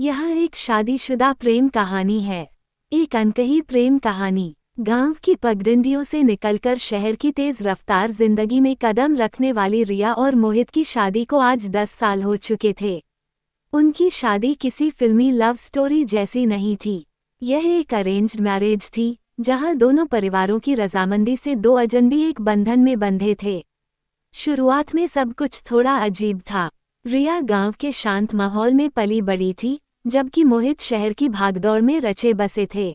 यह एक शादीशुदा प्रेम कहानी है। एक अनकही प्रेम कहानी। गांव की पगडंडियों से निकलकर शहर की तेज रफ्तार जिंदगी में कदम रखने वाली रिया और मोहित की शादी को आज 10 साल हो चुके थे। उनकी शादी किसी फिल्मी लव स्टोरी जैसी नहीं थी। यह एक अरेंज्ड मैरिज थी, जहां दोनों परिवारों की रजामंदी से दो अजनबी एक बंधन में बंधे थे। शुरुआत में सब कुछ थोड़ा अजीब था। रिया गांव के शांत माहौल में पली बड़ी थी, जबकि मोहित शहर की भागदौड़ में रचे बसे थे।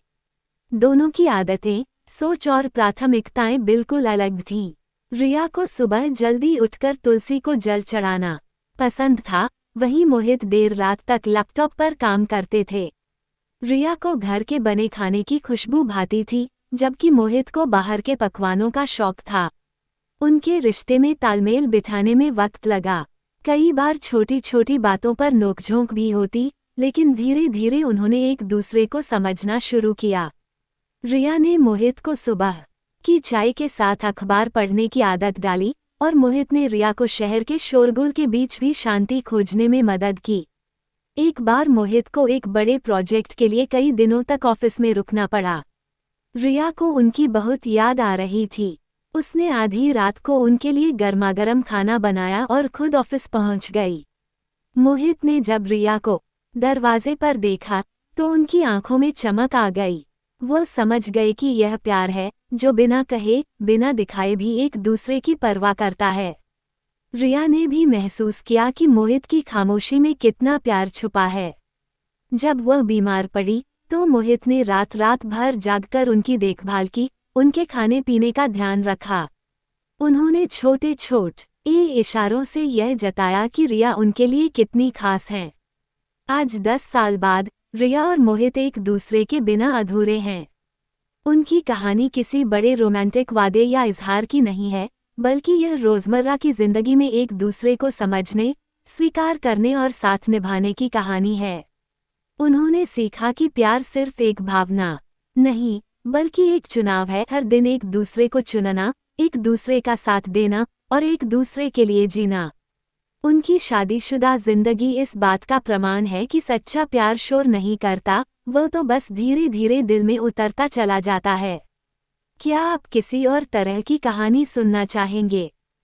दोनों की आदतें, सोच और प्राथमिकताएं बिल्कुल अलग थीं। रिया को सुबह जल्दी उठकर तुलसी को जल चढ़ाना पसंद था, वहीं मोहित देर रात तक लैपटॉप पर काम करते थे। रिया को घर के बने खाने की खुशबू भाती थी, जबकि मोहित को बाहर के पकवानों का शौक था। उनके रिश्ते में तालमेल बिठाने में वक्त लगा। कई बार छोटी छोटी बातों पर नोकझोंक भी होती, लेकिन धीरे धीरे उन्होंने एक दूसरे को समझना शुरू किया। रिया ने मोहित को सुबह की चाय के साथ अखबार पढ़ने की आदत डाली, और मोहित ने रिया को शहर के शोरगुल के बीच भी शांति खोजने में मदद की। एक बार मोहित को एक बड़े प्रोजेक्ट के लिए कई दिनों तक ऑफिस में रुकना पड़ा। रिया को उनकी बहुत याद आ रही थी। उसने आधी रात को उनके लिए गर्मागर्म खाना बनाया और खुद ऑफिस पहुंच गई। मोहित ने जब रिया को दरवाजे पर देखा तो उनकी आंखों में चमक आ गई। वो समझ गए कि यह प्यार है, जो बिना कहे, बिना दिखाए भी एक दूसरे की परवाह करता है। रिया ने भी महसूस किया कि मोहित की खामोशी में कितना प्यार छुपा है। जब वह बीमार पड़ी तो मोहित ने रात रात भर जागकर उनकी देखभाल की, उनके खाने पीने का ध्यान रखा। उन्होंने छोटे छोटे इशारों से यह जताया कि रिया उनके लिए कितनी खास है। आज 10 साल बाद रिया और मोहित एक दूसरे के बिना अधूरे हैं। उनकी कहानी किसी बड़े रोमांटिक वादे या इजहार की नहीं है, बल्कि यह रोजमर्रा की जिंदगी में एक दूसरे को समझने, स्वीकार करने और साथ निभाने की कहानी है। उन्होंने सीखा कि प्यार सिर्फ एक भावना नहीं, बल्कि एक चुनाव है। हर दिन एक दूसरे को चुनना, एक दूसरे का साथ देना और एक दूसरे के लिए जीना। उनकी शादीशुदा जिंदगी इस बात का प्रमाण है कि सच्चा प्यार शोर नहीं करता, वो तो बस धीरे धीरे दिल में उतरता चला जाता है। क्या आप किसी और तरह की कहानी सुनना चाहेंगे?